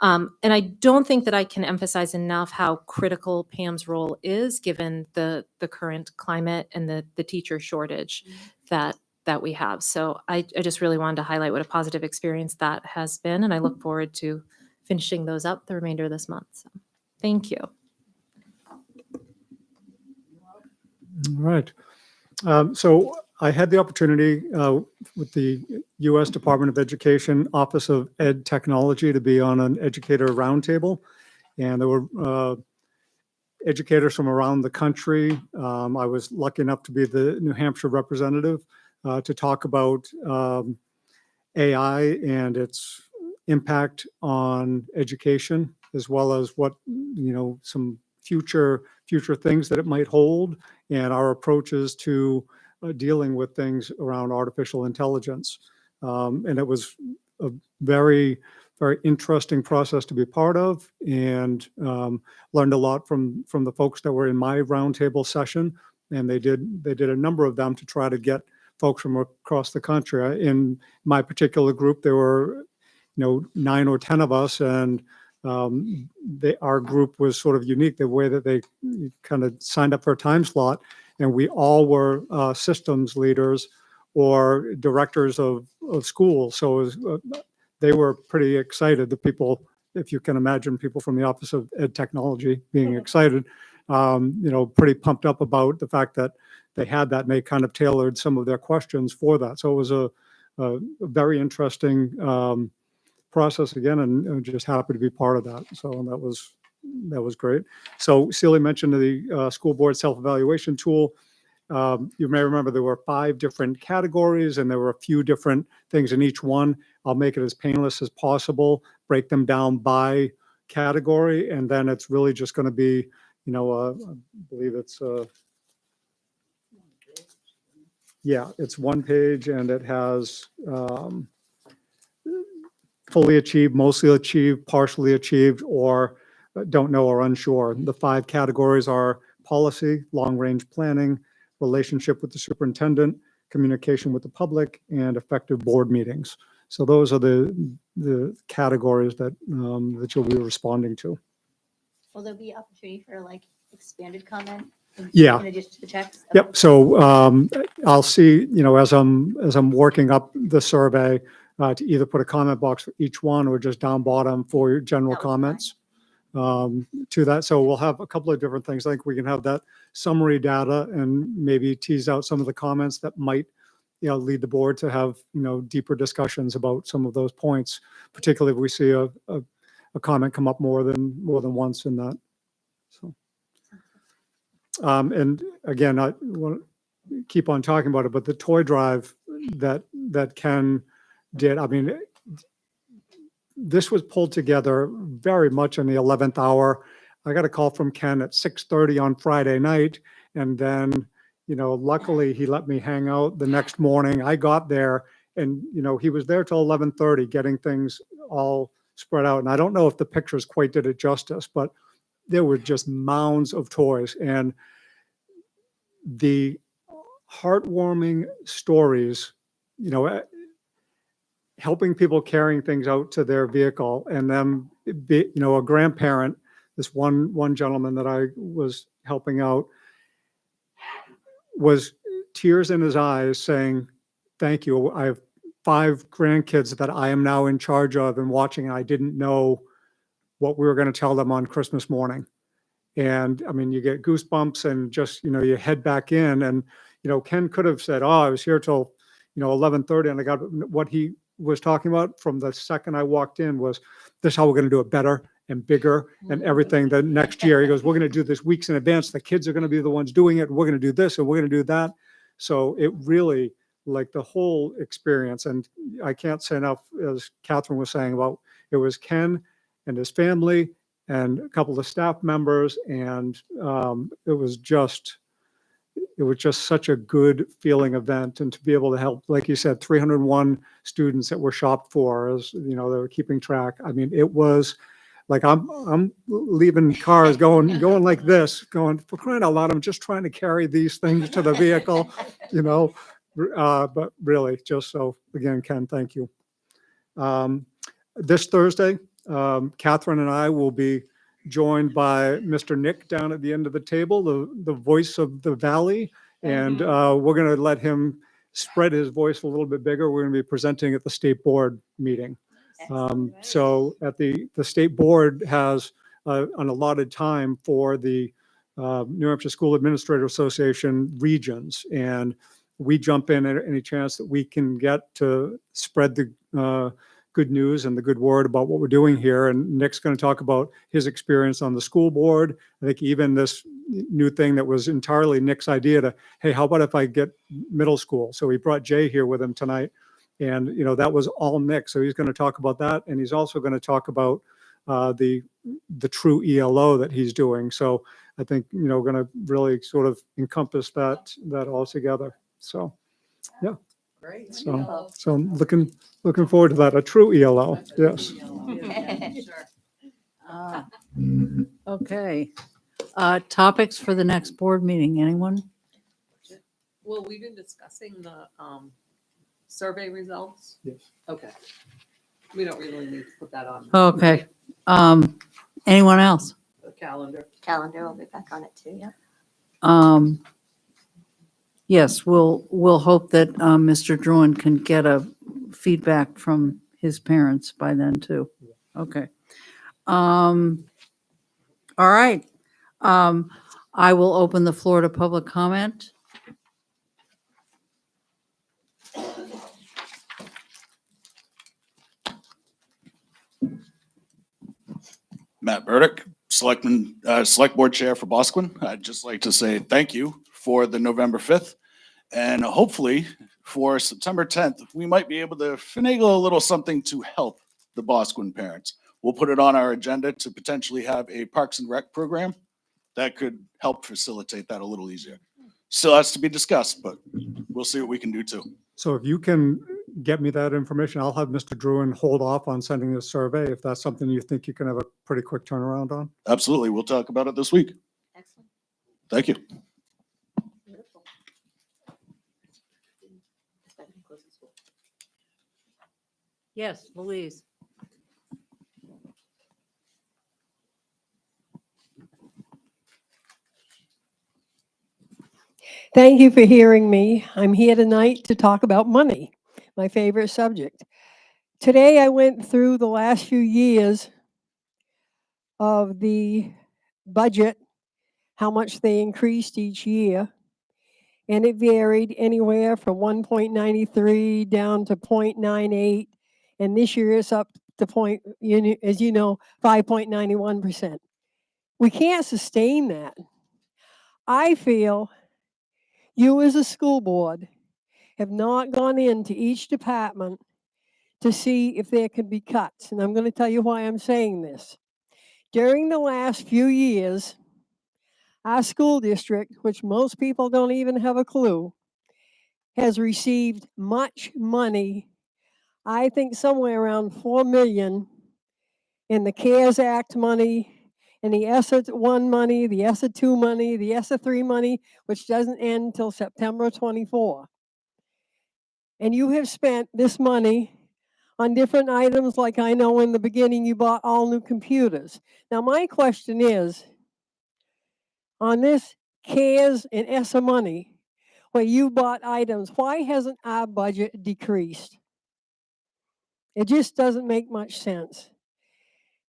And I don't think that I can emphasize enough how critical Pam's role is, given the current climate and the teacher shortage that we have. So I just really wanted to highlight what a positive experience that has been, and I look forward to finishing those up the remainder of this month. So thank you. All right. So I had the opportunity with the U.S. Department of Education Office of Ed Technology to be on an educator roundtable. And there were educators from around the country. I was lucky enough to be the New Hampshire representative to talk about AI and its impact on education, as well as what, some future things that it might hold, and our approaches to dealing with things around artificial intelligence. And it was a very, very interesting process to be part of, and learned a lot from the folks that were in my roundtable session. And they did a number of them to try to get folks from across the country. In my particular group, there were 9 or 10 of us, and our group was sort of unique the way that they kind of signed up for a time slot, and we all were systems leaders or directors of schools. So it was, they were pretty excited. The people, if you can imagine, people from the Office of Ed Technology being excited, pretty pumped up about the fact that they had that, and they kind of tailored some of their questions for that. So it was a very interesting process again, and just happy to be part of that. So that was great. So Celia mentioned the school board self-evaluation tool. You may remember there were 5 different categories, and there were a few different things in each one. I'll make it as painless as possible, break them down by category, and then it's really just going to be, I believe it's it's 1 page, and it has fully achieved, mostly achieved, partially achieved, or don't know or unsure. The 5 categories are policy, long-range planning, relationship with the superintendent, communication with the public, and effective board meetings. So those are the categories that, that you'll be responding to. Will there be opportunity for like expanded comment? Yeah. In addition to the text? Yep. So I'll see, as I'm working up the survey, to either put a comment box for each one or just down bottom for your general comments to that. So we'll have a couple of different things. I think we can have that summary data and maybe tease out some of the comments that might, lead the board to have, deeper discussions about some of those points, particularly if we see a comment come up more than once in that. So. And again, I want to keep on talking about it, but the toy drive that Ken did, I mean, this was pulled together very much in the 11th hour. I got a call from Ken at 6:30 on Friday night, and then, luckily he let me hang out the next morning. I got there, and he was there till 11:30 getting things all spread out. And I don't know if the pictures quite did it justice, but there were just mounds of toys, and the heartwarming stories, helping people carrying things out to their vehicle, and them, a grandparent, this one gentleman that I was helping out, was tears in his eyes saying, "Thank you. I have 5 grandkids that I am now in charge of and watching, and I didn't know what we were going to tell them on Christmas morning." And I mean, you get goosebumps and just, you head back in, and, Ken could have said, "Oh, I was here till, 11:30 and I got," what he was talking about from the second I walked in was, "This is how we're going to do it better and bigger and everything the next year." He goes, "We're going to do this weeks in advance. The kids are going to be the ones doing it. We're going to do this and we're going to do that." So it really, like, the whole experience, and I can't say enough, as Catherine was saying, about it was Ken and his family and a couple of staff members, and it was just such a good feeling event. And to be able to help, like you said, 301 students that were shopped for, as they were keeping track. I mean, it was like I'm leaving cars going like this, going, for crying out loud, I'm just trying to carry these things to the vehicle, but really, just so, again, Ken, thank you. This Thursday, Catherine and I will be joined by Mr. Nick down at the end of the table, the voice of the Valley, and we're going to let him spread his voice a little bit bigger. We're going to be presenting at the state board meeting. So at the state board has an allotted time for the New Hampshire School Administrator Association regions, and we jump in at any chance that we can get to spread the good news and the good word about what we're doing here. And Nick's going to talk about his experience on the school board. I think even this new thing that was entirely Nick's idea to, hey, how about if I get middle school? So he brought Jay here with him tonight, and that was all Nick. So he's going to talk about that, and he's also going to talk about the true ELO that he's doing. So I think going to really sort of encompass that all together. So yeah. Great. So I'm looking forward to that. A true ELO. Yes. Okay. Topics for the next board meeting, anyone? Well, we've been discussing the survey results. Yes. Okay. We don't really need to put that on Okay. Anyone else? the calendar. Calendar, we'll be back on it too, yeah. Yes, we'll hope that Mr. Druin can get a feedback from his parents by then too. Okay. All right. I will open the floor to public comment. Matt Burdick, Select Board Chair for Bosquen. I'd just like to say thank you for the November 5th. And hopefully for September 10th, we might be able to finagle a little something to help the Bosquen parents. We'll put it on our agenda to potentially have a Parks and Rec program that could help facilitate that a little easier. Still has to be discussed, but we'll see what we can do too. So if you can get me that information, I'll have Mr. Druin hold off on sending the survey if that's something you think you can have a pretty quick turnaround on. Absolutely. We'll talk about it this week. Excellent. Thank you. Beautiful. Yes, Louise. Thank you for hearing me. I'm here tonight to talk about money, my favorite subject. Today I went through the last few years of the budget, how much they increased each year, and it varied anywhere from 1.93 down to 0.98, and this year it's up to as you know, 5.91%. We can't sustain that. I feel you as a school board have not gone into each department to see if there could be cuts. And I'm going to tell you why I'm saying this. During the last few years, our school district, which most people don't even have a clue, has received much money. I think somewhere around 4 million in the CARES Act money, and the ESSA 1 money, the ESSA 2 money, the ESSA 3 money, which doesn't end until September 24. And you have spent this money on different items, like I know in the beginning you bought all new computers. Now my question is, on this CARES and ESSA money, where you bought items, why hasn't our budget decreased? It just doesn't make much sense.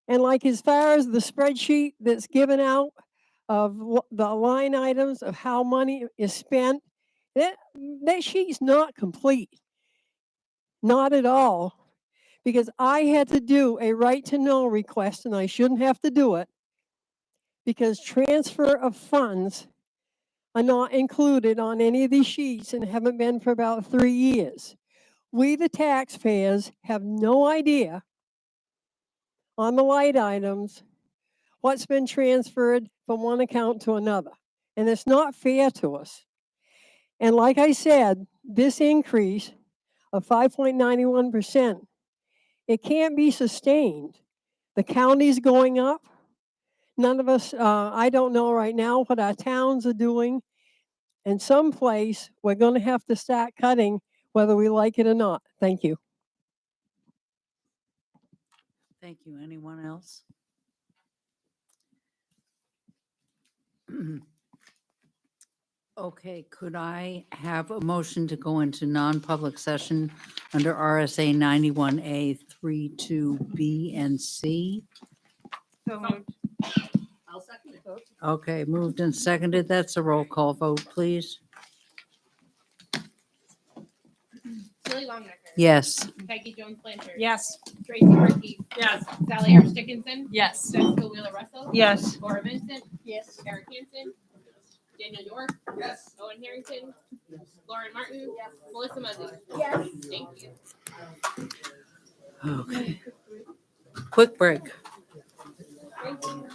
And like as far as the spreadsheet that's given out of the line items of how money is spent, that sheet's not complete. Not at all. Because I had to do a right to know request and I shouldn't have to do it because transfer of funds are not included on any of these sheets and haven't been for about 3 years. We, the taxpayers, have no idea on the light items what's been transferred from one account to another. And it's not fair to us. And like I said, this increase of 5.91%, it can't be sustained. The county's going up. None of us, I don't know right now what our towns are doing. And someplace we're going to have to start cutting whether we like it or not. Thank you. Thank you. Anyone else? Okay, could I have a motion to go into non-public session under RSA 91A 32B and C? So moved. I'll second it. Okay, moved and seconded. That's a roll call vote, please. Tilly Longnecker. Yes. Peggy Jones Blanchard. Yes. Tracy Murphy. Yes. Sally Harris Dickinson. Yes. Jessica Wheeler Russell. Yes. Laura Vincent. Yes. Eric Hansen. Daniel York. Yes. Owen Harrington. Lauren Martin. Yes. Melissa Muzzy. Yes. Thank you. Okay. Quick break. Thank you.